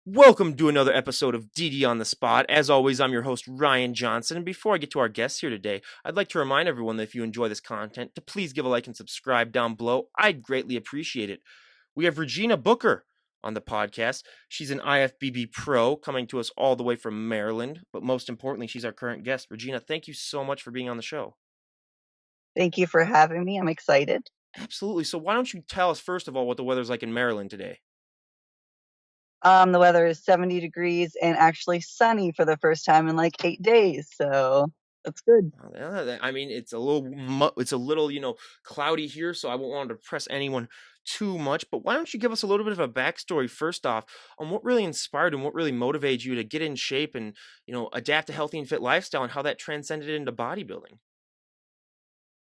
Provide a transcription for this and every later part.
Welcome to another episode of DD on the Spot. As always, I'm your host, Ryan Johnson. And before I get to our guests here today, I'd like to remind everyone that if you enjoy this content, to please give a like and subscribe down below. I'd greatly appreciate it. We have Regina Booker on the podcast. She's an IFBB pro coming to us all the way from Maryland. But most importantly, she's our current guest. Regina, thank you so much for being on the show. Thank you for having me. I'm excited. Absolutely. So why don't you tell us, first of all, what the weather's like in Maryland today? The weather is 70 degrees and actually sunny for the first time in like 8 days. So that's good. I mean, it's a little, cloudy here, so I won't want to depress anyone too much. But why don't you give us a little bit of a backstory first off on what really inspired and what really motivated you to get in shape and, adapt a healthy and fit lifestyle and how that transcended into bodybuilding?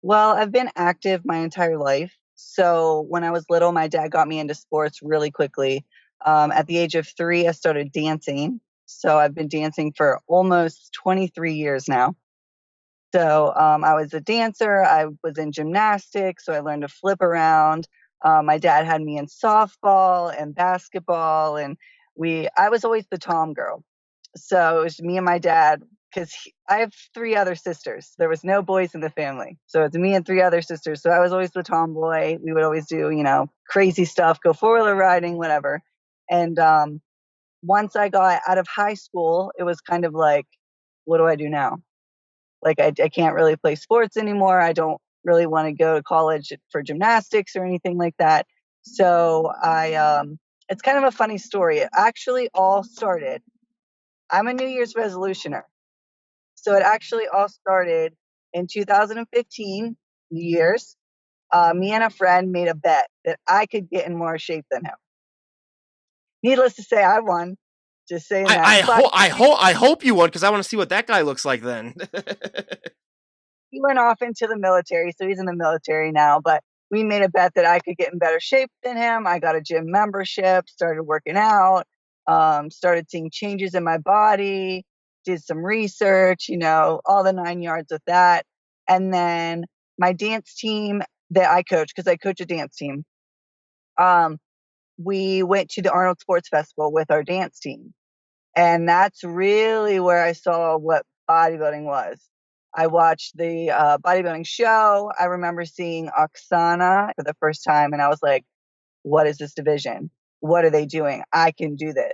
Well, I've been active my entire life. So when I was little, my dad got me into sports really quickly. At the age of 3, I started dancing. So I've been dancing for almost 23 years now. So I was a dancer. I was in gymnastics, so I learned to flip around. My dad had me in softball and basketball, and I was always the tom girl. So it was me and my dad because I have 3 other sisters. There was no boys in the family, so it's me and 3 other sisters. So I was always the tomboy. We would always do crazy stuff, go 4-wheeler riding, whatever. And once I got out of high school, it was kind of like, what do I do now? Like I can't really play sports anymore. I don't really want to go to college for gymnastics or anything like that. So it's kind of a funny story. It actually all started. I'm a New Year's resolutioner. So it actually all started in 2015, New Year's. Me and a friend made a bet that I could get in more shape than him. Needless to say, I won. Just saying that. I hope you won because I want to see what that guy looks like then. He went off into the military, so he's in the military now, but we made a bet that I could get in better shape than him. I got a gym membership, started working out, started seeing changes in my body, did some research, all the 9 yards with that. And then my dance team that I coach, because I coach a dance team, we went to the Arnold Sports Festival with our dance team. And that's really where I saw what bodybuilding was. I watched the bodybuilding show. I remember seeing Oksana for the first time, and I was like, what is this division? What are they doing? I can do this.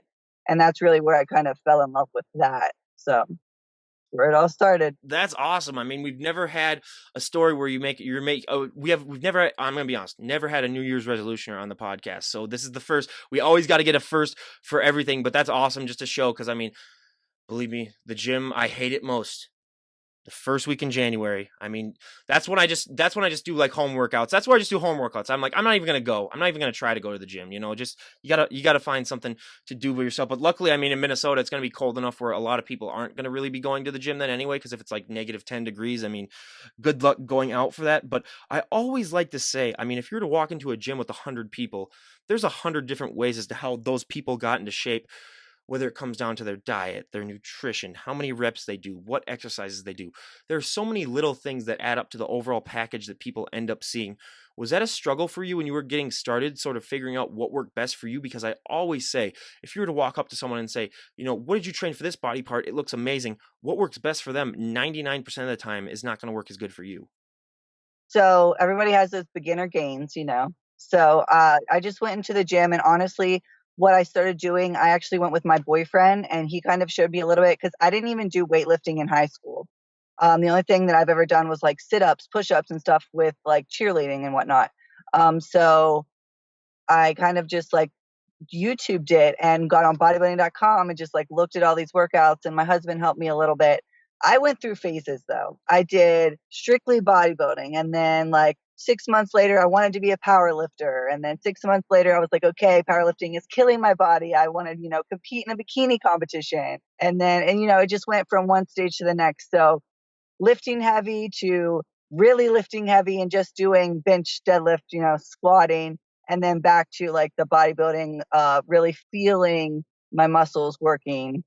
And that's really where I kind of fell in love with that. So where it all started. That's awesome. I mean, we've never had a story where we've never, I'm going to be honest, never had a New Year's resolution on the podcast. So this is the first. We always got to get a first for everything, but that's awesome just to show because I mean, believe me, the gym, I hate it most. The first week in January. I mean, that's when I just do like home workouts. That's where I just do home workouts. I'm like, I'm not even gonna go. I'm not even gonna try to go to the gym. Just you gotta find something to do with yourself. But luckily, I mean, in Minnesota, it's gonna be cold enough where a lot of people aren't gonna really be going to the gym then anyway. Because if it's like negative 10 degrees, I mean, good luck going out for that. But I always like to say, I mean, if you were to walk into a gym with 100 people, there's 100 different ways as to how those people got into shape, whether it comes down to their diet, their nutrition, how many reps they do, what exercises they do. There are so many little things that add up to the overall package that people end up seeing. Was that a struggle for you when you were getting started, sort of figuring out what worked best for you? Because I always say, if you were to walk up to someone and say, what did you train for this body part? It looks amazing. What works best for them 99% of the time is not going to work as good for you. So everybody has those beginner gains. So I just went into the gym, and honestly, what I started doing, I actually went with my boyfriend, and he kind of showed me a little bit because I didn't even do weightlifting in high school. The only thing that I've ever done was like sit-ups, push-ups, and stuff with like cheerleading and whatnot. So I kind of just like YouTubed it and got on bodybuilding.com and just like looked at all these workouts, and my husband helped me a little bit. I went through phases though. I did strictly bodybuilding, and then like 6 months later I wanted to be a power lifter, and then 6 months later I was like, okay, powerlifting is killing my body. I want to, compete in a bikini competition. And then it just went from one stage to the next. So lifting heavy to really lifting heavy and just doing bench, deadlift, squatting, and then back to like the bodybuilding, really feeling my muscles working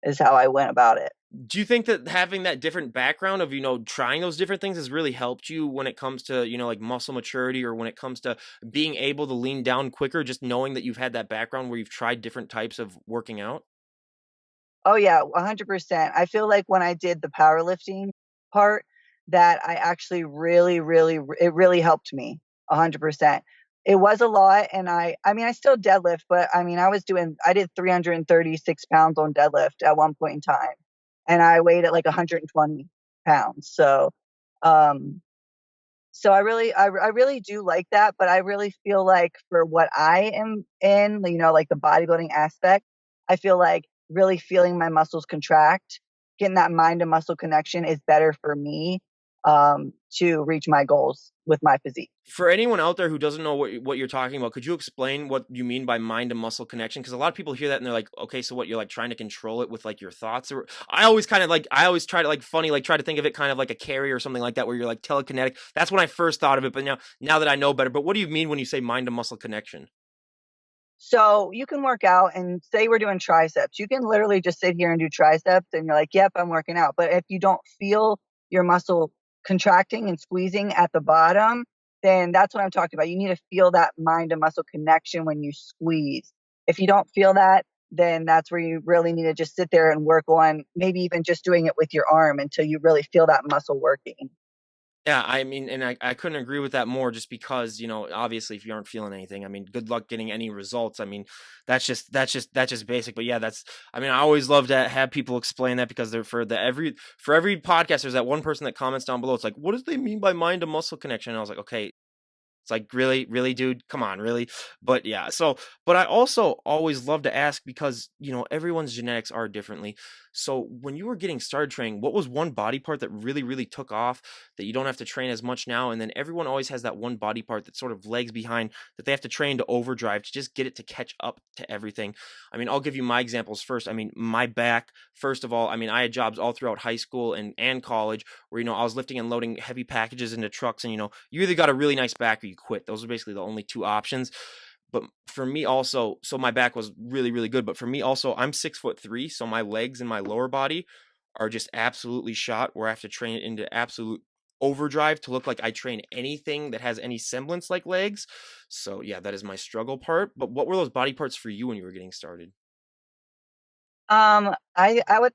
is how I went about it. Do you think that having that different background of, trying those different things has really helped you when it comes to, like muscle maturity, or when it comes to being able to lean down quicker, just knowing that you've had that background where you've tried different types of working out? Oh yeah, 100%. I feel like when I did the powerlifting part, that I actually it really helped me 100%. It was a lot, and I mean, I still deadlift, but I mean, I did 336 pounds on deadlift at one point in time, and I weighed at like 120 pounds. Um, so I really do like that, but I really feel like for what I am in, like the bodybuilding aspect, I feel like really feeling my muscles contract, getting that mind to muscle connection is better for me to reach my goals with my physique. For anyone out there who doesn't know what you're talking about, could you explain what you mean by mind to muscle connection? Because a lot of people hear that and they're like, okay, so what, you're like trying to control it with like your thoughts? Or I always try to like funny, like try to think of it kind of like a carry or something like that, where you're like telekinetic. That's when I first thought of it, but now that I know better. But what do you mean when you say mind to muscle connection? So you can work out and say we're doing triceps. You can literally just sit here and do triceps and you're like, yep, I'm working out. But if you don't feel your muscle contracting and squeezing at the bottom, then that's what I'm talking about. You need to feel that mind to muscle connection when you squeeze. If you don't feel that, then that's where you really need to just sit there and work on maybe even just doing it with your arm until you really feel that muscle working. Yeah, I mean, and I couldn't agree with that more, just because, obviously if you aren't feeling anything, I mean, good luck getting any results. I mean, that's just basic. But yeah, I mean, I always love to have people explain that, because they're for every podcast, there's that one person that comments down below. It's like, what does they mean by mind to muscle connection? And I was like, okay, it's like, really, really, dude, come on, really. But yeah, but I also always love to ask, because everyone's genetics are differently. So when you were getting started training, what was one body part that really, really took off, that you don't have to train as much now? And then everyone always has that one body part that sort of lags behind, that they have to train to overdrive to just get it to catch up to everything. I mean, I'll give you my examples first. I mean, my back, first of all, I mean, I had jobs all throughout high school and college where, I was lifting and loading heavy packages into trucks, and you either got a really nice back or you quit. Those are basically the only two options. But for me also, so my back was really, really good. But for me also, I'm 6'3", so my legs and my lower body are just absolutely shot, where I have to train it into absolute overdrive to look like I train anything that has any semblance like legs. So yeah, that is my struggle part. But what were those body parts for you when you were getting started? I would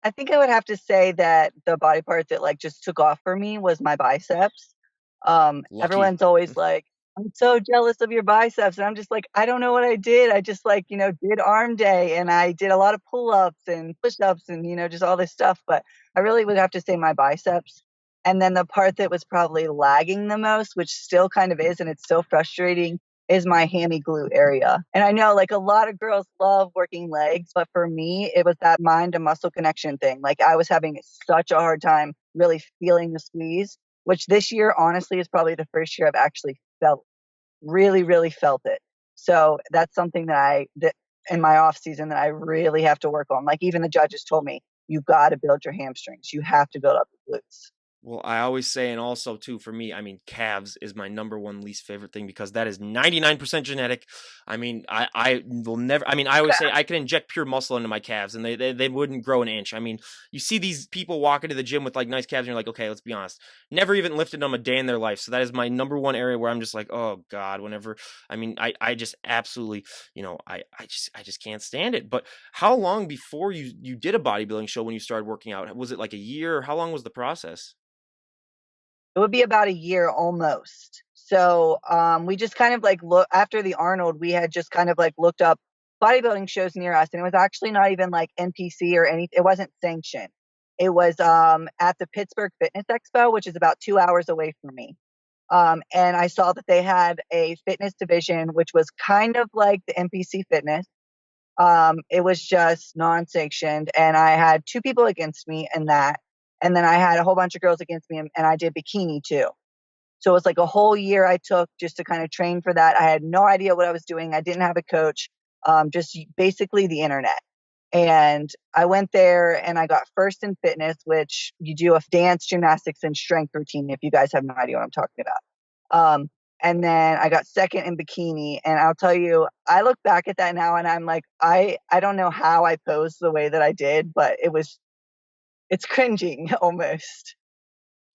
I think I would have to say that the body part that like just took off for me was my biceps. Lucky. Everyone's always like, "I'm so jealous of your biceps." And I'm just like, "I don't know what I did. I just like, did arm day and I did a lot of pull-ups and push-ups and, just all this stuff." But I really would have to say my biceps. And then the part that was probably lagging the most, which still kind of is, and it's so frustrating, is my hammy glute area. And I know like a lot of girls love working legs, but for me, it was that mind to muscle connection thing. Like I was having such a hard time really feeling the squeeze, which this year, honestly, is probably the first year I've actually felt really, really felt it. So that's something that in my off season that I really have to work on. Like even the judges told me, you got to build your hamstrings. You have to build up your glutes. Well, I always say, and also too, for me, I mean, calves is my number one least favorite thing, because that is 99% genetic. I mean, I will never, I mean, I always say I can inject pure muscle into my calves and they wouldn't grow an inch. I mean, you see these people walk into the gym with like nice calves and you're like, okay, let's be honest, never even lifted them a day in their life. So that is my number one area where I'm just like, oh God, whenever, I mean, I just absolutely, I just can't stand it. But how long before you did a bodybuilding show when you started working out? Was it like a year? Or how long was the process? It would be about a year almost. So we just kind of like look after the Arnold, we had just kind of like looked up bodybuilding shows near us, and it was actually not even like NPC or any. It wasn't sanctioned. It was at the Pittsburgh Fitness Expo, which is about 2 hours away from me. And I saw that they had a fitness division, which was kind of like the NPC Fitness. It was just non-sanctioned, and I had two people against me in that, and then I had a whole bunch of girls against me, and I did bikini too. So it was like a whole year I took just to kind of train for that. I had no idea what I was doing. I didn't have a coach, just basically the internet. And I went there and I got first in fitness, which you do a dance, gymnastics, and strength routine. If you guys have no idea what I'm talking about. And then I got second in bikini. And I'll tell you, I look back at that now and I'm like, I don't know how I posed the way that I did, but it was It's cringing almost.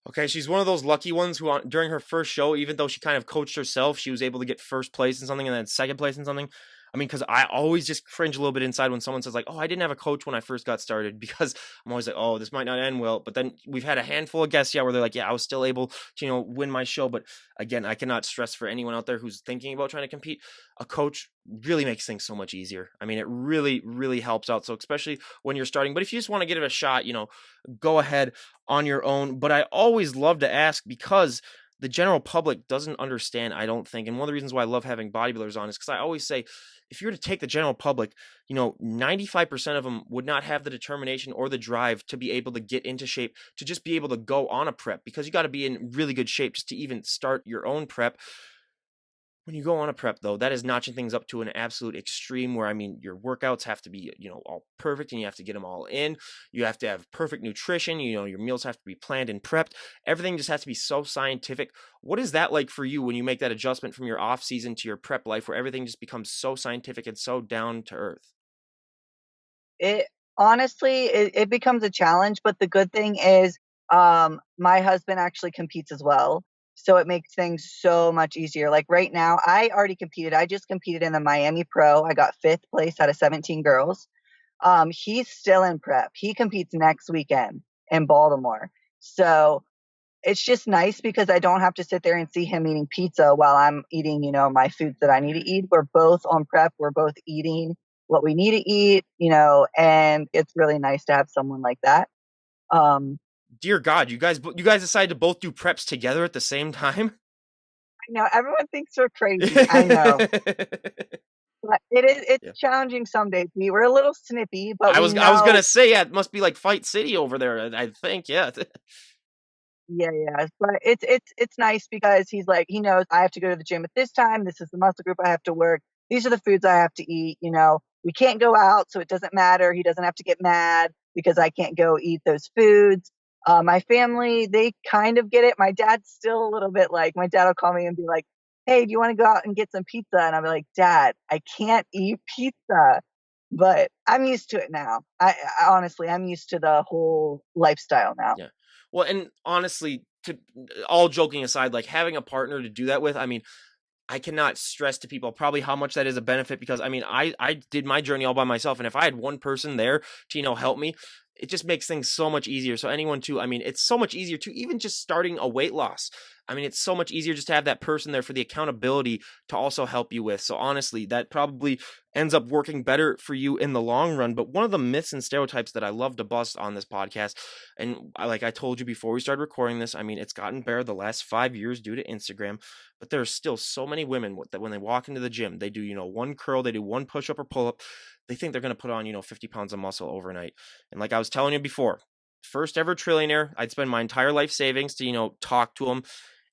Okay, she's one of those lucky ones who, during her first show, even though she kind of coached herself, she was able to get first place in something and then second place in something. I mean, because I always just cringe a little bit inside when someone says like, "Oh, I didn't have a coach when I first got started," because I'm always like, "Oh, this might not end well." But then we've had a handful of guests, yeah, where they're like, "Yeah, I was still able to, win my show." But again, I cannot stress for anyone out there who's thinking about trying to compete, a coach really makes things so much easier. I mean, it really, really helps out. So especially when you're starting. But if you just want to give it a shot, go ahead on your own. But I always love to ask because the general public doesn't understand, I don't think. And one of the reasons why I love having bodybuilders on is because I always say, if you were to take the general public, 95% of them would not have the determination or the drive to be able to get into shape, to just be able to go on a prep, because you got to be in really good shape just to even start your own prep. When you go on a prep, though, that is notching things up to an absolute extreme where, I mean, your workouts have to be, all perfect, and you have to get them all in. You have to have perfect nutrition. Your meals have to be planned and prepped. Everything just has to be so scientific. What is that like for you when you make that adjustment from your off season to your prep life where everything just becomes so scientific and so down to earth? It honestly, it becomes a challenge, but the good thing is, my husband actually competes as well, so it makes things so much easier. Like right now, I already competed. I just competed in the Miami Pro. I got 5th place out of 17 girls. He's still in prep. He competes next weekend in Baltimore. So it's just nice because I don't have to sit there and see him eating pizza while I'm eating, my foods that I need to eat. We're both on prep. We're both eating what we need to eat, and it's really nice to have someone like that. Um, Dear God, you guys decided to both do preps together at the same time? everyone thinks we're crazy. I know. But it's Yeah. challenging some days. We're a little snippy, but I we was I was know. gonna say, yeah, it must be like Fight City over there, I think, yeah. Yeah, yeah, but it's nice because he's like, he knows I have to go to the gym at this time. This is the muscle group I have to work. These are the foods I have to eat. We can't go out, so it doesn't matter. He doesn't have to get mad because I can't go eat those foods. My family, they kind of get it. My dad's still a little bit like, my dad will call me and be like, "Hey, do you want to go out and get some pizza?" And I'll be like, "Dad, I can't eat pizza." But I'm used to it now. I honestly, I'm used to the whole lifestyle now. Yeah. Well, and honestly, to all joking aside, like having a partner to do that with, I mean, I cannot stress to people probably how much that is a benefit because I mean, I did my journey all by myself, and if I had one person there to help me, it just makes things so much easier. So anyone too, I mean, it's so much easier to even just starting a weight loss. I mean, it's so much easier just to have that person there for the accountability to also help you with. So honestly, that probably ends up working better for you in the long run. But one of the myths and stereotypes that I love to bust on this podcast, and like I told you before we started recording this, I mean, it's gotten better the last 5 years due to Instagram, but there are still so many women that when they walk into the gym, they do, one curl, they do one push up or pull up. They think they're going to put on, 50 pounds of muscle overnight. And like I was telling you before, first ever trillionaire, I'd spend my entire life savings to, talk to them.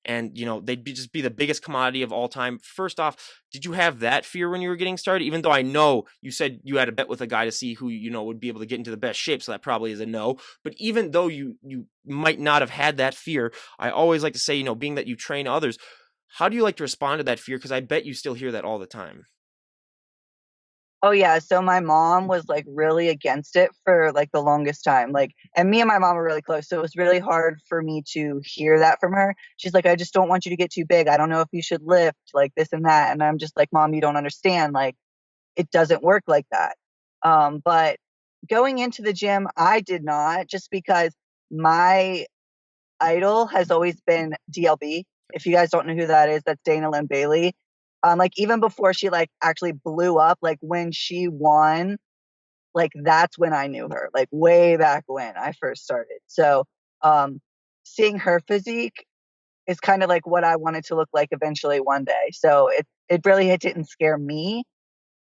And, they'd just be the biggest commodity of all time. First off, did you have that fear when you were getting started? Even though I know you said you had a bet with a guy to see who, would be able to get into the best shape. So that probably is a no. But even though you might not have had that fear, I always like to say, being that you train others, how do you like to respond to that fear? Because I bet you still hear that all the time. Oh yeah, so my mom was like really against it for like the longest time. Like, and me and my mom were really close, so it was really hard for me to hear that from her. She's like, "I just don't want you to get too big. I don't know if you should lift, like this and that." And I'm just like, "Mom, you don't understand. Like, it doesn't work like that." But going into the gym, I did not, just because my idol has always been DLB. If you guys don't know who that is, that's Dana Lynn Bailey. Like even before she like actually blew up, like when she won, like that's when I knew her, like way back when I first started. So um, seeing her physique is kind of like what I wanted to look like eventually one day. So it didn't scare me.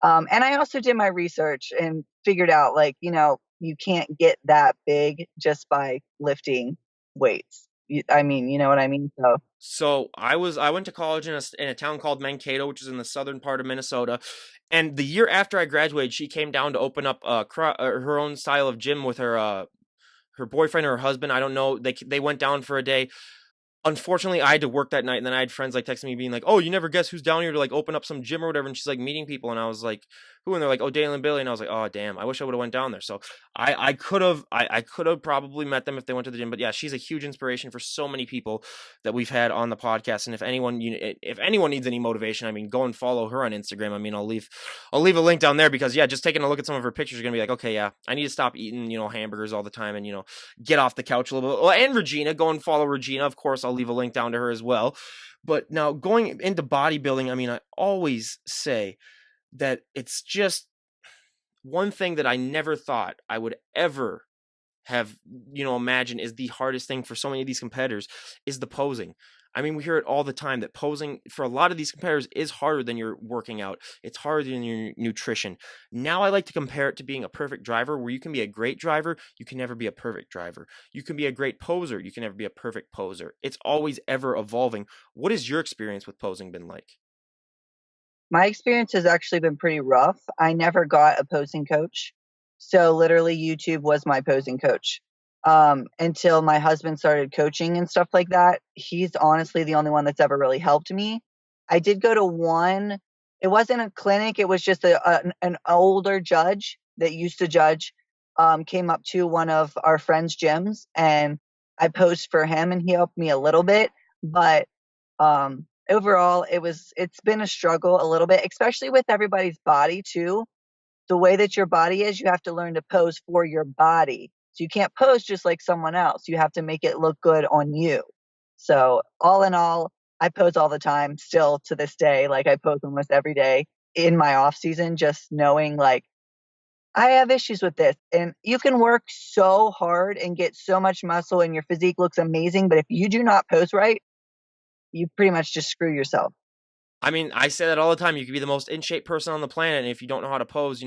And I also did my research and figured out like, you can't get that big just by lifting weights. I mean, you know what I mean? So, So I went to college in a town called Mankato, which is in the southern part of Minnesota. And the year after I graduated, she came down to open up her own style of gym with her boyfriend or her husband. I don't know. They went down for a day. Unfortunately, I had to work that night, and then I had friends like texting me being like, "Oh, you never guess who's down here to like open up some gym or whatever." And she's like meeting people, and I was like, who? And they're like, oh, Dalen and Billy. And I was like, oh, damn, I wish I would have went down there. So I could have probably met them if they went to the gym. But yeah, she's a huge inspiration for so many people that we've had on the podcast. And if anyone, if anyone needs any motivation, I mean, go and follow her on Instagram. I mean, I'll leave a link down there because yeah, just taking a look at some of her pictures, you're gonna be like, okay, yeah, I need to stop eating, hamburgers all the time and get off the couch a little bit. Well, and Regina, go and follow Regina. Of course, I'll leave a link down to her as well. But now going into bodybuilding, I mean, I always say that it's just one thing that I never thought I would ever have imagined is the hardest thing for so many of these competitors is the posing. I mean, we hear it all the time that posing for a lot of these competitors is harder than your working out. It's harder than your nutrition. Now I like to compare it to being a perfect driver, where you can be a great driver, you can never be a perfect driver. You can be a great poser, you can never be a perfect poser. It's always ever evolving. What has your experience with posing been like? My experience has actually been pretty rough. I never got a posing coach. So literally YouTube was my posing coach. Until my husband started coaching and stuff like that. He's honestly the only one that's ever really helped me. I did go to one, it wasn't a clinic, it was just an older judge that used to judge, came up to one of our friends' gyms and I posed for him and he helped me a little bit. But overall it's been a struggle a little bit, especially with everybody's body too. The way that your body is, you have to learn to pose for your body. So you can't pose just like someone else. You have to make it look good on you. So all in all, I pose all the time still to this day. Like I pose almost every day in my off season, just knowing like I have issues with this. And you can work so hard and get so much muscle and your physique looks amazing. But if you do not pose right, you pretty much just screw yourself. I mean, I say that all the time. You could be the most in shape person on the planet, and if you don't know how to pose,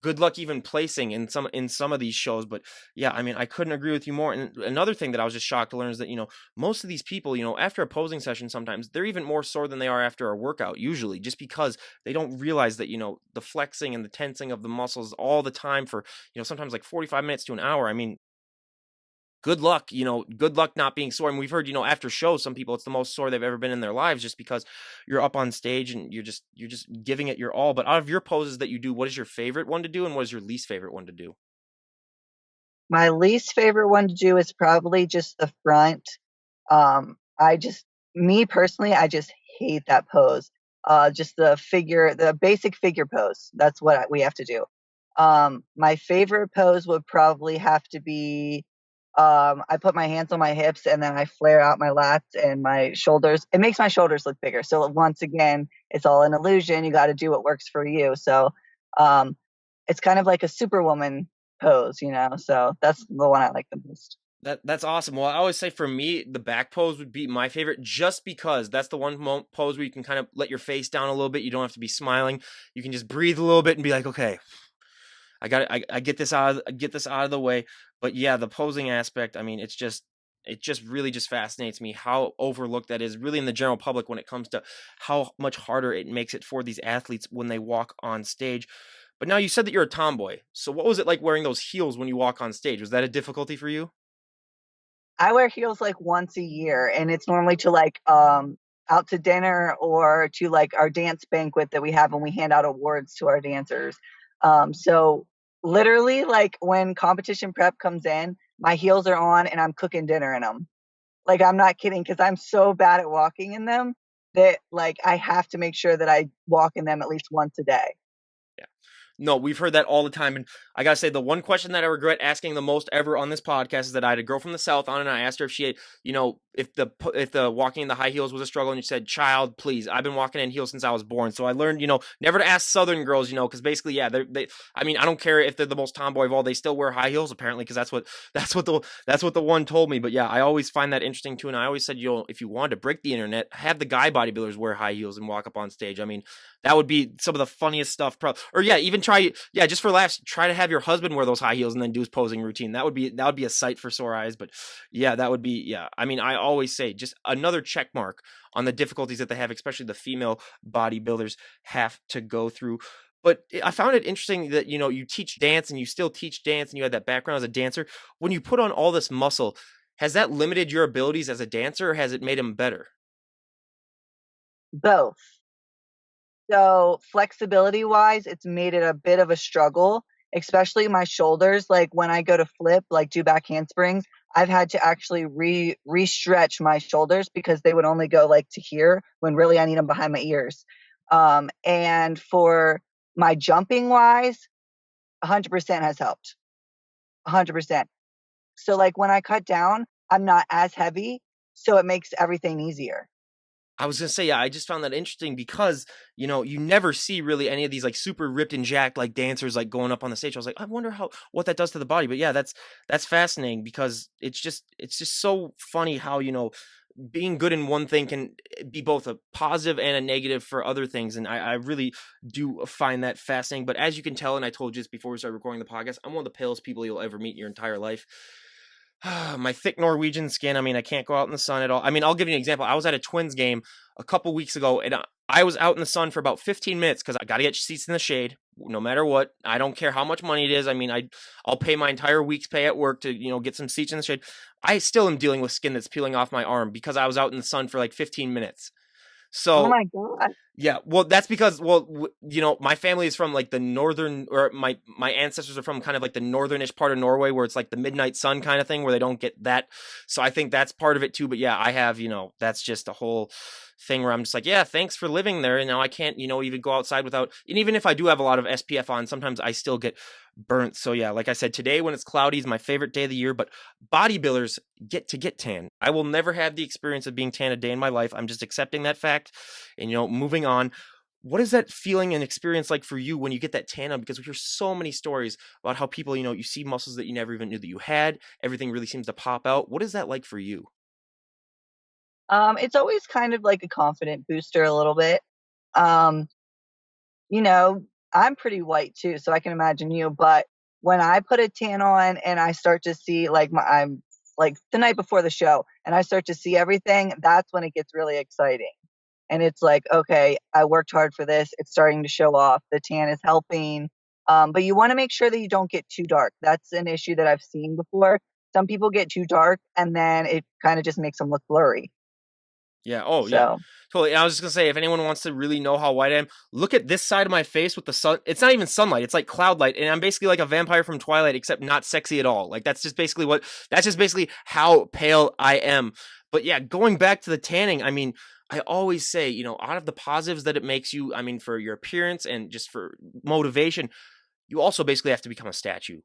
good luck even placing in some of these shows. But yeah, I mean, I couldn't agree with you more. And another thing that I was just shocked to learn is that most of these people, after a posing session, sometimes they're even more sore than they are after a workout. Usually, just because they don't realize that the flexing and the tensing of the muscles all the time for sometimes like 45 minutes to an hour. I mean, good luck not being sore. And we've heard, after shows, some people it's the most sore they've ever been in their lives just because you're up on stage and you're just giving it your all. But out of your poses that you do, what is your favorite one to do and what is your least favorite one to do? My least favorite one to do is probably just the front. I just, me personally, I just hate that pose. Just the basic figure pose. That's what we have to do. My favorite pose would probably have to be, I put my hands on my hips and then I flare out my lats and my shoulders. It makes my shoulders look bigger. So once again, it's all an illusion. You got to do what works for you. So, um, it's kind of like a superwoman pose. So that's the one I like the most. That's awesome. Well, I always say for me, the back pose would be my favorite, just because that's the one pose where you can kind of let your face down a little bit. You don't have to be smiling. You can just breathe a little bit and be like, okay, I got it. I get this out of the way. But yeah, the posing aspect, I mean, it just really just fascinates me how overlooked that is really in the general public when it comes to how much harder it makes it for these athletes when they walk on stage. But now you said that you're a tomboy. So what was it like wearing those heels when you walk on stage? Was that a difficulty for you? I wear heels like once a year, and it's normally to like out to dinner or to like our dance banquet that we have when we hand out awards to our dancers. So literally, like when competition prep comes in, my heels are on and I'm cooking dinner in them. Like I'm not kidding because I'm so bad at walking in them that like I have to make sure that I walk in them at least once a day. Yeah. No, we've heard that all the time. And I gotta say, the one question that I regret asking the most ever on this podcast is that I had a girl from the South on, and I asked her if she had, if the walking in the high heels was a struggle, and she said, "Child, please, I've been walking in heels since I was born." So I learned, never to ask Southern girls, because basically, yeah, I mean, I don't care if they're the most tomboy of all, they still wear high heels apparently, because that's what the one told me. But yeah, I always find that interesting too, and I always said, if you wanted to break the internet, have the guy bodybuilders wear high heels and walk up on stage. I mean, that would be some of the funniest stuff. Or yeah, even try, yeah, just for laughs, try to have your husband wear those high heels and then do his posing routine. That would be a sight for sore eyes. But yeah, that would be, yeah. I mean, I always say just another check mark on the difficulties that they have, especially the female bodybuilders have to go through. But I found it interesting that you teach dance and you still teach dance and you had that background as a dancer. When you put on all this muscle, has that limited your abilities as a dancer or has it made them better? Both. So flexibility wise, it's made it a bit of a struggle, especially my shoulders. Like when I go to flip, like do back handsprings, I've had to actually re-stretch my shoulders because they would only go like to here when really I need them behind my ears. And for my jumping wise, 100% has helped. 100%. So like when I cut down, I'm not as heavy, so it makes everything easier. I was gonna say, yeah, I just found that interesting because, you never see really any of these like super ripped and jacked like dancers like going up on the stage. I was like, I wonder what that does to the body. But yeah, that's fascinating because it's just so funny how, being good in one thing can be both a positive and a negative for other things. And I really do find that fascinating. But as you can tell, and I told you this before we started recording the podcast, I'm one of the palest people you'll ever meet in your entire life. My thick Norwegian skin. I mean, I can't go out in the sun at all. I mean, I'll give you an example. I was at a Twins game a couple weeks ago, and I was out in the sun for about 15 minutes because I got to get seats in the shade, no matter what. I don't care how much money it is. I mean, I'll pay my entire week's pay at work to get some seats in the shade. I still am dealing with skin that's peeling off my arm because I was out in the sun for like 15 minutes. Oh So my God. yeah, well, that's because, well, my family is from like the northern, or my ancestors are from kind of like the northernish part of Norway, where it's like the midnight sun kind of thing, where they don't get that. So I think that's part of it too. But yeah, I have, that's just a whole thing where I'm just like, yeah, thanks for living there. And now I can't, even go outside without. And even if I do have a lot of SPF on, sometimes I still get burnt. So yeah, like I said, today when it's cloudy is my favorite day of the year. But bodybuilders get tan. I will never have the experience of being tan a day in my life. I'm just accepting that fact and moving on. What is that feeling and experience like for you when you get that tan on? Because we hear so many stories about how people, you see muscles that you never even knew that you had. Everything really seems to pop out. What is that like for you? It's always kind of like a confident booster a little bit. Um, you know, I'm pretty white too, so I can imagine you, but when I put a tan on and I start to see like I'm like the night before the show and I start to see everything, that's when it gets really exciting. And it's like, okay, I worked hard for this. It's starting to show off. The tan is helping. But you want to make sure that you don't get too dark. That's an issue that I've seen before. Some people get too dark and then it kind of just makes them look blurry. Yeah. Oh, yeah. So, Totally. And I was just gonna say, if anyone wants to really know how white I am, look at this side of my face with the sun. It's not even sunlight; it's like cloud light, and I'm basically like a vampire from Twilight, except not sexy at all. Like that's just basically what. That's just basically how pale I am. But yeah, going back to the tanning, I mean, I always say, out of the positives that it makes you, I mean, for your appearance and just for motivation, you also basically have to become a statue.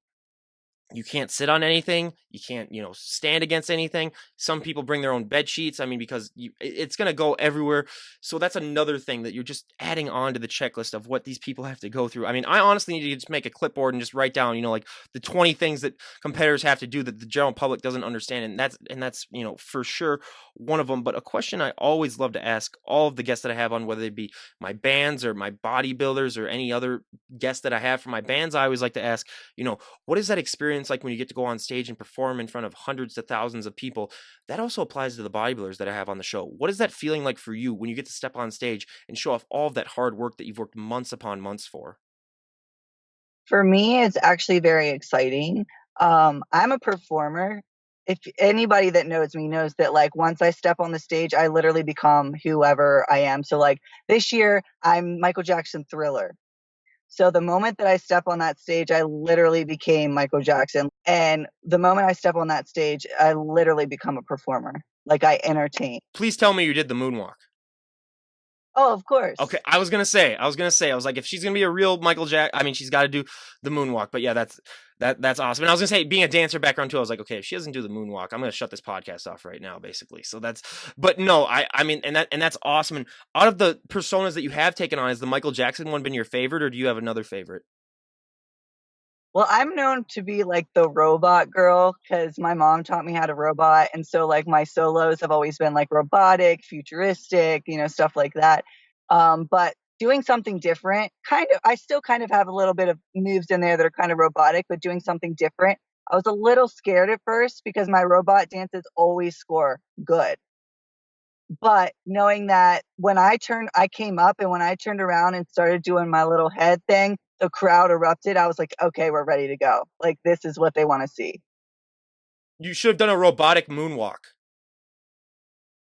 You can't sit on anything. You can't, stand against anything. Some people bring their own bed sheets. I mean, because it's going to go everywhere. So that's another thing that you're just adding on to the checklist of what these people have to go through. I mean, I honestly need to just make a clipboard and just write down, like the 20 things that competitors have to do that the general public doesn't understand. And that's, for sure one of them. But a question I always love to ask all of the guests that I have on, whether they be my bands or my bodybuilders or any other guests that I have for my bands, I always like to ask, what is that experience like when you get to go on stage and perform in front of hundreds to thousands of people? That also applies to the bodybuilders that I have on the show. What is that feeling like for you when you get to step on stage and show off all of that hard work that you've worked months upon months for? for me, it's actually very exciting. I'm a performer. If anybody that knows me knows that, like, once I step on the stage, I literally become whoever I am. So, like, this year, I'm Michael Jackson Thriller. So the moment that I step on that stage, I literally became Michael Jackson. And the moment I step on that stage, I literally become a performer. Like I entertain. Please tell me you did the moonwalk. Oh, of Okay, course. I was like, if she's gonna be a real Michael Jack, I mean, she's got to do the moonwalk. But yeah, that's awesome. And I was gonna say, being a dancer background too, I was like, okay, if she doesn't do the moonwalk, I'm gonna shut this podcast off right now, basically. So but no, I mean, and that's awesome. And out of the personas that you have taken on, has the Michael Jackson one been your favorite, or do you have another favorite? Well, I'm known to be like the robot girl because my mom taught me how to robot. And so, like, my solos have always been like robotic, futuristic, stuff like that. But doing something different, I still kind of have a little bit of moves in there that are kind of robotic, but doing something different. I was a little scared at first because my robot dances always score good. But knowing that I came up and when I turned around and started doing my little head thing, the crowd erupted. I was like, okay, we're ready to go. Like, this is what they want to see. You should have done a robotic moonwalk.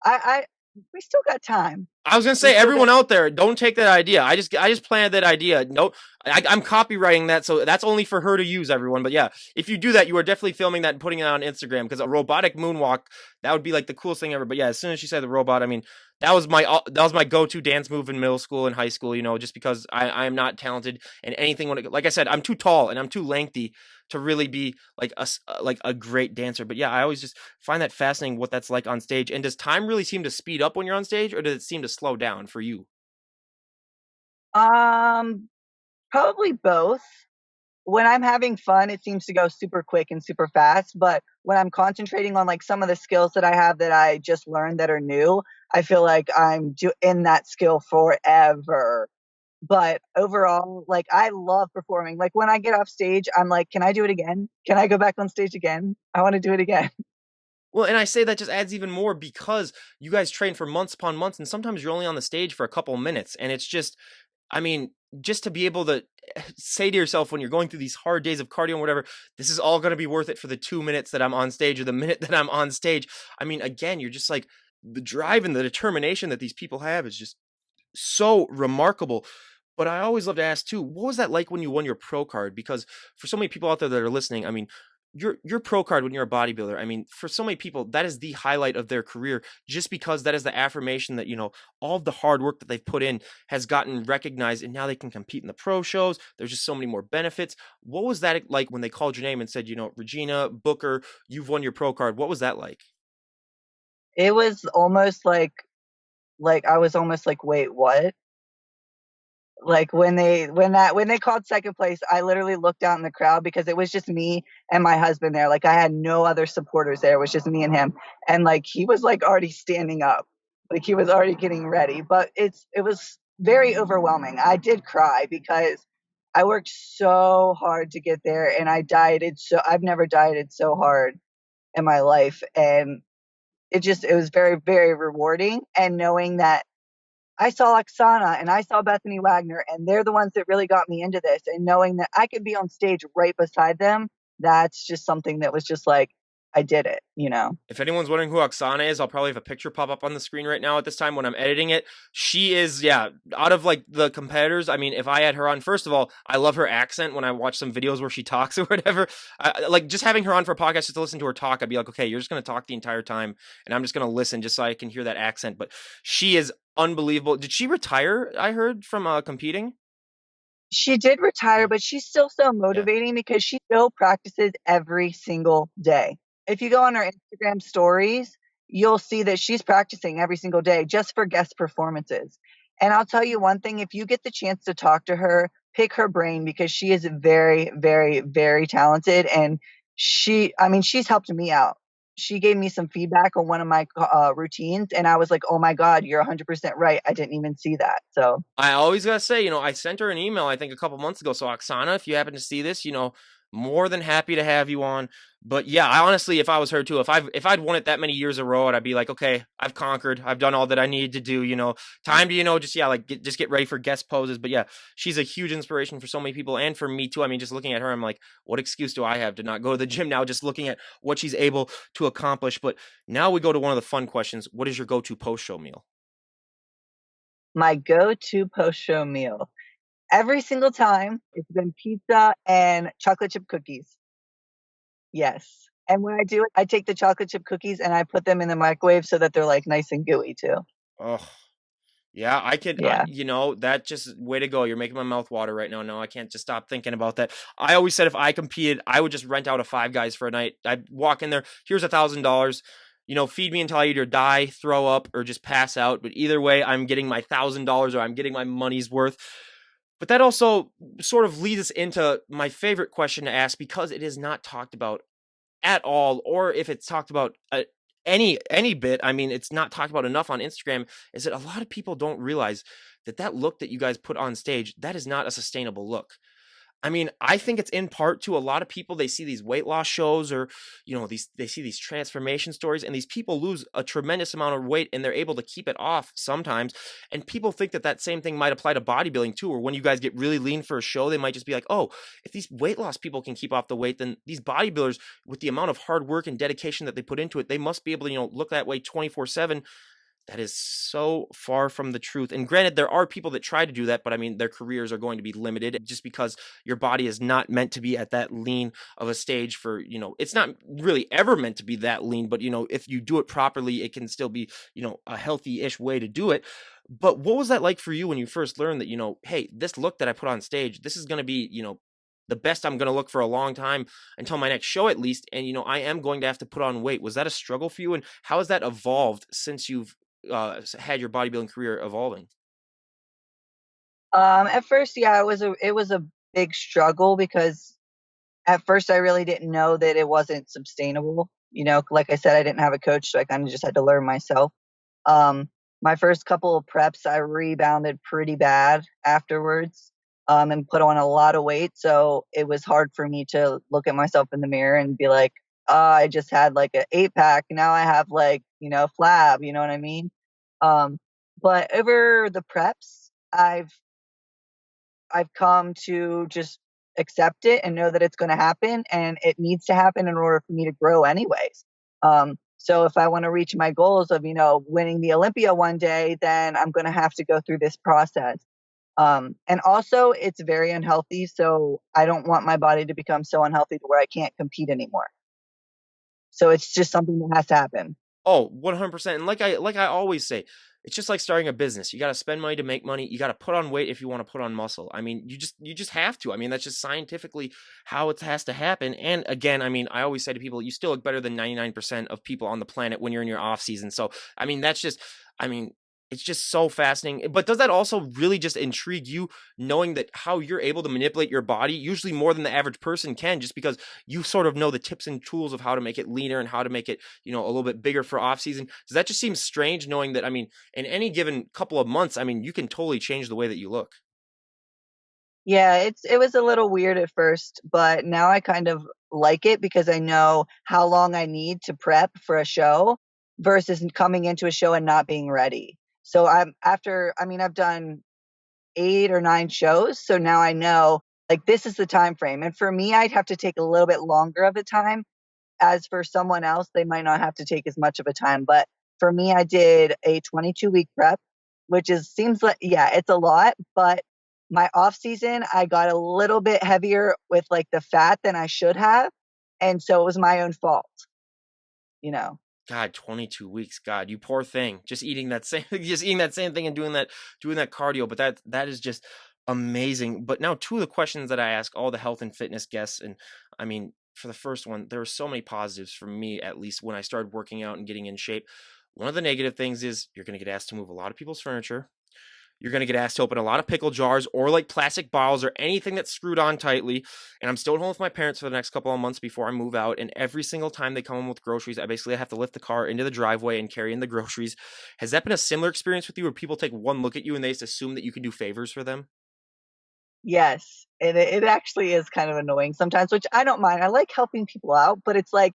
We still got time. I was gonna You say, still everyone got out there, don't take that idea. I just planted that idea. No, I'm copywriting that, so that's only for her to use, everyone. But yeah, if you do that, you are definitely filming that and putting it on Instagram, because a robotic moonwalk, that would be like the coolest thing ever. But yeah, as soon as she said the robot, I mean, that was my go-to dance move in middle school and high school. Just because I am not talented in anything. Like I said, I'm too tall and I'm too lengthy to really be like a great dancer. But yeah, I always just find that fascinating what that's like on stage. And does time really seem to speed up when you're on stage, or does it seem to slow down for you? um, probably both. When I'm having fun, it seems to go super quick and super fast, but when I'm concentrating on, like, some of the skills that I have that I just learned that are new, I feel like in that skill forever. But overall, like, I love performing. Like, when I get off stage, I'm like, "Can I do it again? Can I go back on stage again? I wanna do it again." Well, and I say that just adds even more because you guys train for months upon months, and sometimes you're only on the stage for a couple minutes. And it's just, I mean, just to be able to say to yourself when you're going through these hard days of cardio and whatever, this is all going to be worth it for the 2 minutes that I'm on stage or the minute that I'm on stage. I mean, again, you're just like, the drive and the determination that these people have is just so remarkable. But I always love to ask too, what was that like when you won your pro card? Because for so many people out there that are listening, I mean, your pro card when you're a bodybuilder, I mean, for so many people, that is the highlight of their career, just because that is the affirmation that, all of the hard work that they've put in has gotten recognized, and now they can compete in the pro shows. There's just so many more benefits. What was that like when they called your name and said, Regina Booker, you've won your pro card? What was that like? It was almost like, I was almost like, "Wait, what?" Like, when they called second place, I literally looked out in the crowd because it was just me and my husband there. Like, I had no other supporters there. It was just me and him. And, like, he was, like, already standing up. Like, he was already getting ready. But it was very overwhelming. I did cry because I worked so hard to get there, and I've never dieted so hard in my life. And it was very, very rewarding. And knowing that I saw Oksana and I saw Bethany Wagner, and they're the ones that really got me into this. And knowing that I could be on stage right beside them, that's just something that was just like, I did it, you know? If anyone's wondering who Oksana is, I'll probably have a picture pop up on the screen right now at this time when I'm editing it. She is, yeah, out of like the competitors. I mean, if I had her on, first of all, I love her accent when I watch some videos where she talks or whatever. Like just having her on for a podcast just to listen to her talk, I'd be like, okay, you're just going to talk the entire time, and I'm just going to listen just so I can hear that accent. But she is unbelievable. Did she retire? I heard from competing. She did retire, Yeah, but she's still so yeah. motivating because she still practices every single day. If you go on her Instagram stories, you'll see that she's practicing every single day just for guest performances. And I'll tell you one thing, if you get the chance to talk to her, pick her brain because she is very, very, very talented. And I mean, she's helped me out. She gave me some feedback on one of my routines, and I was like, oh my God, you're 100% right. I didn't even see that. So I always gotta say, I sent her an email, I think a couple months ago. So Oksana, if you happen to see this, more than happy to have you on. But yeah, I honestly, if I was her too, if I'd won it that many years in a row, I'd be like, okay, I've conquered, I've done all that I need to do. Time to just yeah, like just get ready for guest poses. But yeah, she's a huge inspiration for so many people and for me too. I mean, just looking at her, I'm like, what excuse do I have to not go to the gym now? Just looking at what she's able to accomplish. But now we go to one of the fun questions. What is your go-to post-show meal? my go-to post-show meal. Every single time, it's been pizza and chocolate chip cookies. Yes. And when I do it, I take the chocolate chip cookies and I put them in the microwave so that they're, like, nice and gooey too. Oh, yeah, I could, Yeah. that just way to go. You're making my mouth water right now. No, I can't just stop thinking about that. I always said if I competed, I would just rent out a Five Guys for a night. I'd walk in there. Here's $1,000. Feed me until I either die, throw up, or just pass out. But either way, I'm getting my $1,000 or I'm getting my money's worth. But that also sort of leads us into my favorite question to ask because it is not talked about at all, or if it's talked about any bit, I mean, it's not talked about enough on Instagram, is that a lot of people don't realize that look that you guys put on stage, that is not a sustainable look. I mean, I think it's in part to a lot of people, they see these weight loss shows or, they see these transformation stories, and these people lose a tremendous amount of weight and they're able to keep it off sometimes. And people think that same thing might apply to bodybuilding too, or when you guys get really lean for a show, they might just be like, oh, if these weight loss people can keep off the weight, then these bodybuilders, with the amount of hard work and dedication that they put into it, they must be able to, look that way 24/7. That is so far from the truth. And granted, there are people that try to do that, but I mean, their careers are going to be limited just because your body is not meant to be at that lean of a stage for, it's not really ever meant to be that lean, but, if you do it properly, it can still be, a healthy ish way to do it. But what was that like for you when you first learned that, hey, this look that I put on stage, this is going to be, the best I'm going to look for a long time until my next show at least. And, I am going to have to put on weight. Was that a struggle for you? And how has that evolved since you've had your bodybuilding career evolving? At first, yeah, it was a big struggle because at first I really didn't know that it wasn't sustainable. Like I said, I didn't have a coach, so I kind of just had to learn myself. Um, my first couple of preps, I rebounded pretty bad afterwards, and put on a lot of weight. So it was hard for me to look at myself in the mirror and be like, oh, I just had like an 8 pack. Now I have like, flab, you know what I mean? Um, but over the preps, I've come to just accept it and know that it's going to happen and it needs to happen in order for me to grow anyways. So if I want to reach my goals of, winning the Olympia one day, then I'm going to have to go through this process. And also it's very unhealthy. So I don't want my body to become so unhealthy to where I can't compete anymore. So it's just something that has to happen. Oh, 100%. And like I always say, it's just like starting a business. You got to spend money to make money. You got to put on weight if you want to put on muscle. I mean, you just have to. I mean, that's just scientifically how it has to happen. And again, I mean, I always say to people, you still look better than 99% of people on the planet when you're in your off season. So, I mean, I mean, it's just so fascinating. But does that also really just intrigue you knowing that how you're able to manipulate your body usually more than the average person can just because you sort of know the tips and tools of how to make it leaner and how to make it, a little bit bigger for off season. Does that just seem strange knowing that, I mean, in any given couple of months, I mean, you can totally change the way that you look? Yeah, it was a little weird at first, but now I kind of like it because I know how long I need to prep for a show versus coming into a show and not being ready. So I've done 8 or 9 shows, so now I know like this is the time frame. And for me, I'd have to take a little bit longer of a time as for someone else, they might not have to take as much of a time. But for me, I did a 22-week prep, which is seems like yeah, it's a lot. But my off season, I got a little bit heavier with like the fat than I should have, and so it was my own fault, you know. God, 22 weeks. God, you poor thing. Just eating that same just eating that same thing and doing that cardio, but that is just amazing. But now two of the questions that I ask all the health and fitness guests, and I mean, for the first one, there were so many positives for me, at least when I started working out and getting in shape. One of the negative things is you're going to get asked to move a lot of people's furniture. You're going to get asked to open a lot of pickle jars or like plastic bottles or anything that's screwed on tightly. And I'm still at home with my parents for the next couple of months before I move out. And every single time they come home with groceries, I basically have to lift the car into the driveway and carry in the groceries. Has that been a similar experience with you where people take one look at you and they just assume that you can do favors for them? Yes, and it actually is kind of annoying sometimes, which I don't mind. I like helping people out, but it's like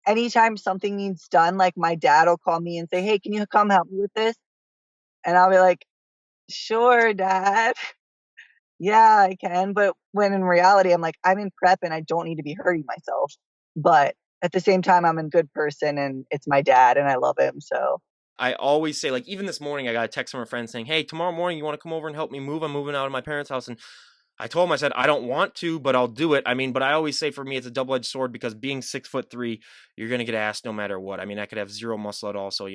anytime something needs done, like my dad will call me and say, "Hey, can you come help me with this?" And I'll be like, "Sure, dad." Yeah, I can, but when in reality, I'm like, I'm in prep and I don't need to be hurting myself. But at the same time, I'm a good person and it's my dad and I love him. So I always say, like, even this morning, I got a text from a friend saying, "Hey, tomorrow morning, you want to come over and help me move? I'm moving out of my parents' house." And I told him, I said, I don't want to, but I'll do it. I mean, but I always say for me, it's a double edged sword because being 6'3", you're going to get asked no matter what. I mean, I could have zero muscle at all. So,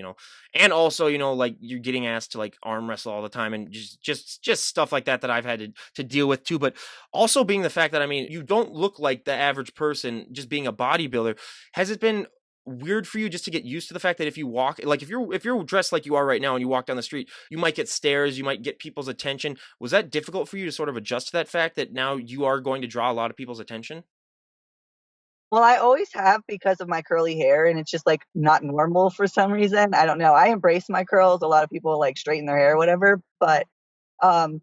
and also, like you're getting asked to like arm wrestle all the time and just stuff like that I've had to deal with too. But also being the fact that, I mean, you don't look like the average person just being a bodybuilder. Has it been weird for you just to get used to the fact that if you walk, like if you're dressed like you are right now and you walk down the street, you might get stares, you might get people's attention? Was that difficult for you to sort of adjust to that fact that now you are going to draw a lot of people's attention? well, I always have because of my curly hair and it's just like not normal for some reason. I don't know. I embrace my curls. A lot of people like straighten their hair or whatever, but um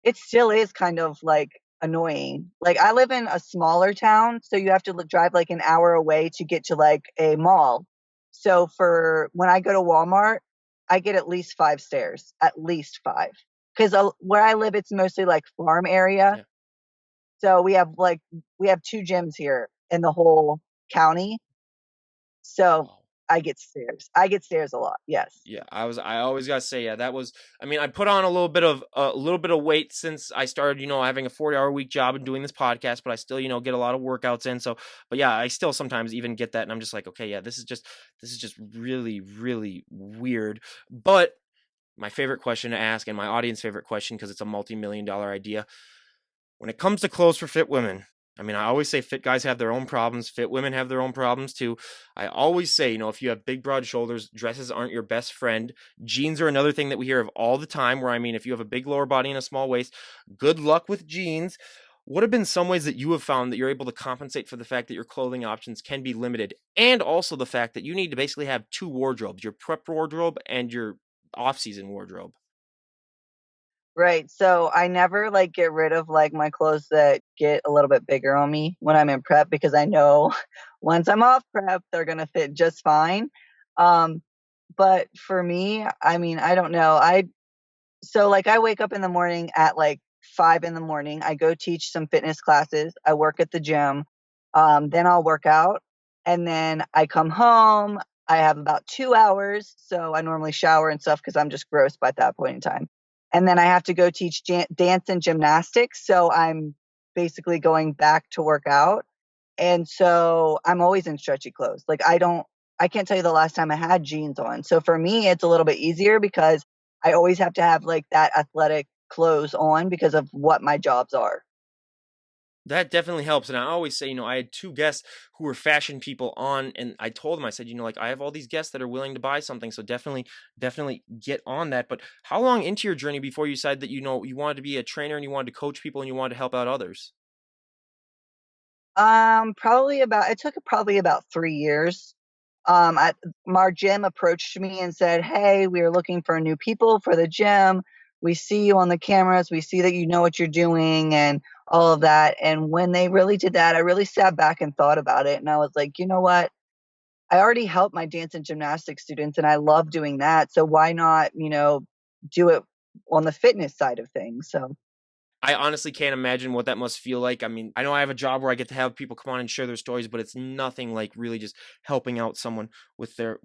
it still is kind of like annoying. Like I live in a smaller town, so you have to drive like an hour away to get to like a mall. So for when I go to Walmart, I get at least 5 stairs, at least 5. Because where I live, it's mostly like farm area. Yeah. So we have 2 gyms here in the whole county. So Wow. I get stares. I get stares a lot. Yes. Yeah, I always gotta say, yeah, that was I mean, I put on a little bit of weight since I started, having a 40-hour week job and doing this podcast, but I still, get a lot of workouts in. So but yeah, I still sometimes even get that and I'm just like, okay, yeah, this is just really, really weird. But my favorite question to ask and my audience favorite question, because it's a multi-million dollar idea. When it comes to clothes for fit women, I mean, I always say fit guys have their own problems, fit women have their own problems too. I always say, if you have big, broad shoulders, dresses aren't your best friend. Jeans are another thing that we hear of all the time, where I mean, if you have a big lower body and a small waist, good luck with jeans. What have been some ways that you have found that you're able to compensate for the fact that your clothing options can be limited, and also the fact that you need to basically have two wardrobes, your prep wardrobe and your off-season wardrobe? Right. So I never like get rid of like my clothes that get a little bit bigger on me when I'm in prep because I know once I'm off prep, they're gonna fit just fine. Um, but for me, I mean, I don't know. Like I wake up in the morning at like 5 in the morning. I go teach some fitness classes. I work at the gym. Then I'll work out and then I come home. I have about 2 hours, so I normally shower and stuff because I'm just gross by that point in time. And then I have to go teach dance and gymnastics, so I'm basically going back to work out. And so I'm always in stretchy clothes. Like I can't tell you the last time I had jeans on. So for me, it's a little bit easier because I always have to have like that athletic clothes on because of what my jobs are. That definitely helps. And I always say, I had two guests who were fashion people on, and I told them, I said, like, I have all these guests that are willing to buy something. So definitely get on that. But how long into your journey before you decided that, you wanted to be a trainer and you wanted to coach people and you wanted to help out others? Probably about it took probably about 3 years. I Our gym approached me and said, "Hey, we are looking for new people for the gym. We see you on the cameras. We see that you know what you're doing and all of that." And when they really did that, I really sat back and thought about it, and I was like, "You know what? I already help my dance and gymnastics students, and I love doing that. So why not, do it on the fitness side of things?" So I honestly can't imagine what that must feel like. I mean, I know I have a job where I get to have people come on and share their stories, but it's nothing like really just helping out someone with their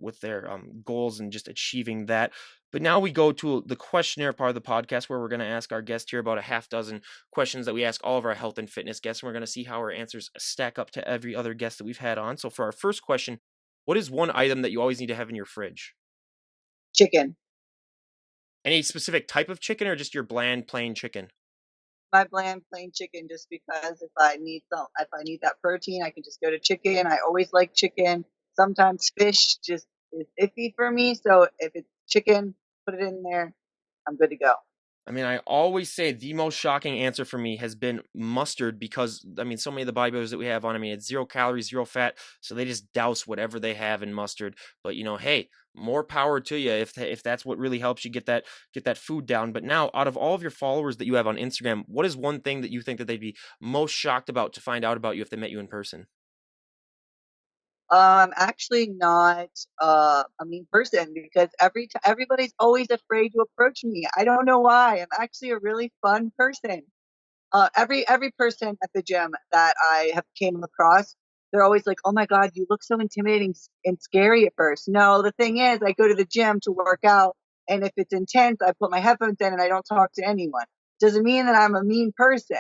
goals and just achieving that. But now we go to the questionnaire part of the podcast, where we're going to ask our guest here about a half dozen questions that we ask all of our health and fitness guests, and we're going to see how our answers stack up to every other guest that we've had on. So for our first question, what is one item that you always need to have in your fridge? chicken. Any specific type of chicken, or just your bland plain chicken? My bland plain chicken just because if I need that protein, I can just go to chicken. I always like chicken. Sometimes fish just is iffy for me. So if it's chicken, put it in there. I'm good to go. I mean, I always say the most shocking answer for me has been mustard, because I mean, so many of the bodybuilders that we have on, I mean, it's 0 calories, zero fat, so they just douse whatever they have in mustard. But hey, more power to you if that's what really helps you get that food down. But now, out of all of your followers that you have on Instagram, what is one thing that you think that they'd be most shocked about to find out about you if they met you in person? I'm actually not a mean person because everybody's always afraid to approach me. I don't know why. I'm actually a really fun person. Every person at the gym that I have came across, they're always like, "Oh my god, you look so intimidating and scary at first." No, the thing is, I go to the gym to work out, and if it's intense, I put my headphones in and I don't talk to anyone. Doesn't mean that I'm a mean person.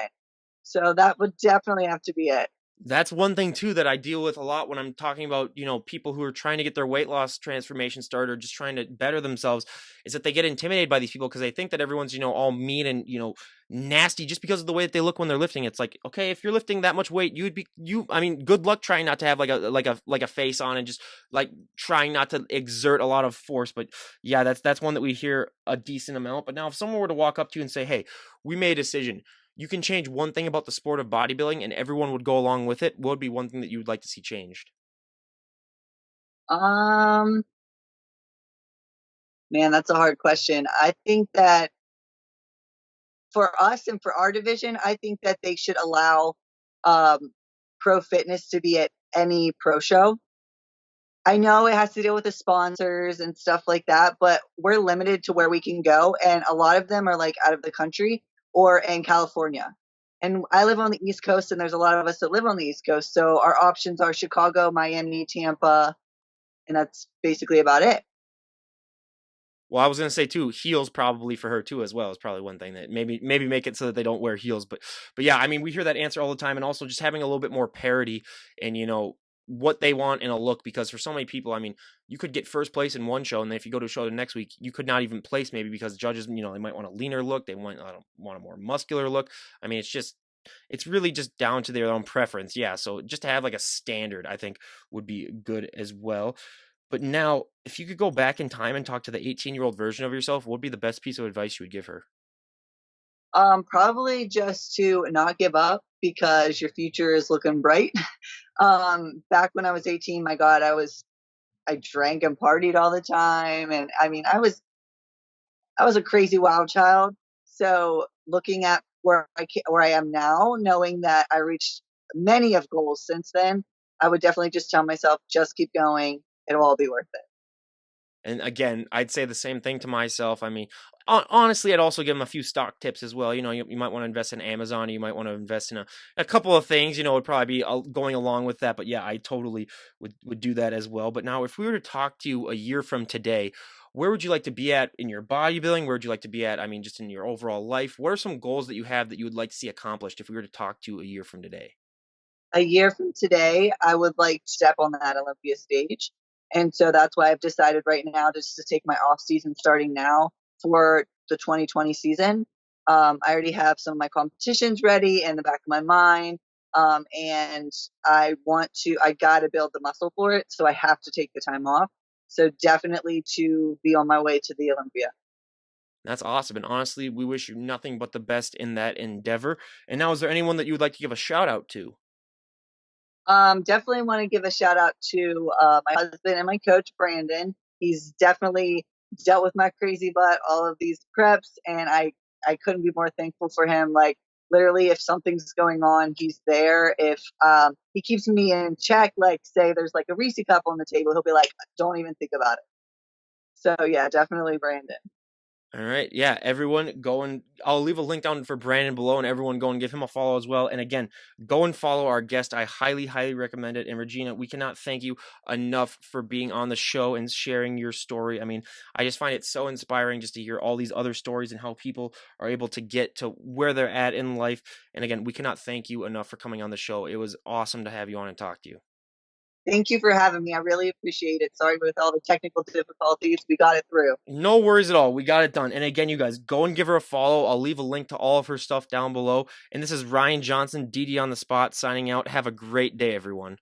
So that would definitely have to be it. That's one thing too that I deal with a lot when I'm talking about, people who are trying to get their weight loss transformation started, or just trying to better themselves, is that they get intimidated by these people because they think that everyone's, all mean and, nasty just because of the way that they look when they're lifting. It's like, okay, if you're lifting that much weight, I mean, good luck trying not to have like a face on and just like trying not to exert a lot of force. But yeah, that's one that we hear a decent amount. But now if someone were to walk up to you and say, "Hey, we made a decision. You can change one thing about the sport of bodybuilding and everyone would go along with it," what would be one thing that you would like to see changed? Um, Man, that's a hard question. I think that for us and for our division, I think that they should allow um, pro fitness to be at any pro show. I know it has to deal with the sponsors and stuff like that, but we're limited to where we can go. And a lot of them are like out of the country or in California. And I live on the East Coast, and there's a lot of us that live on the East Coast. So our options are Chicago, Miami, Tampa. and that's basically about it. Well, I was gonna say too, heels probably for her too as well is probably one thing that maybe make it so that they don't wear heels. But yeah, I mean we hear that answer all the time, and also just having a little bit more parity and what they want in a look, because for so many people, I mean, you could get first place in one show, and then if you go to a show the next week, you could not even place maybe because judges, they might want a leaner look, they want a more muscular look. I mean, it's really just down to their own preference. Yeah, so just to have like a standard, I think would be good as well. But now, if you could go back in time and talk to the 18-year-old version of yourself, what would be the best piece of advice you would give her? Probably just to not give up because your future is looking bright. Back when I was 18, my God, I drank and partied all the time, and I mean, I was a crazy wild child. So looking at where I am now, knowing that I reached many of goals since then, I would definitely just tell myself, just keep going. It'll all be worth it. And again, I'd say the same thing to myself. I mean, honestly, I'd also give them a few stock tips as well. You might want to invest in Amazon, or you might want to invest in a couple of things. Would probably be going along with that. But yeah, I totally would do that as well. But now, if we were to talk to you a year from today, where would you like to be at in your bodybuilding? Where would you like to be at? I mean, just in your overall life. What are some goals that you have that you would like to see accomplished if we were to talk to you a year from today? A year from today, I would like to step on that Olympia stage. And so that's why I've decided right now just to take my off season starting now for the 2020 season. I already have some of my competitions ready in the back of my mind. And I got to build the muscle for it. So I have to take the time off. So definitely to be on my way to the Olympia. That's awesome. And honestly, we wish you nothing but the best in that endeavor. And now, is there anyone that you would like to give a shout out to? Definitely want to give a shout out to my husband and my coach, Brandon. He's definitely dealt with my crazy butt, all of these preps, and I couldn't be more thankful for him. Like literally, if something's going on, he's there. If he keeps me in check, like say there's like a Reese cup on the table, he'll be like, "Don't even think about it." So yeah, definitely Brandon. All right. Yeah, everyone go and I'll leave a link down for Brandon below, and everyone go and give him a follow as well. And again, go and follow our guest. I highly, highly recommend it. And Regina, we cannot thank you enough for being on the show and sharing your story. I mean, I just find it so inspiring just to hear all these other stories and how people are able to get to where they're at in life. And again, we cannot thank you enough for coming on the show. It was awesome to have you on and talk to you. Thank you for having me. I really appreciate it. Sorry with all the technical difficulties, we got it through. No worries at all. We got it done. And again, you guys, go and give her a follow. I'll leave a link to all of her stuff down below. And this is Ryan Johnson, DD on the spot, signing out. Have a great day, everyone.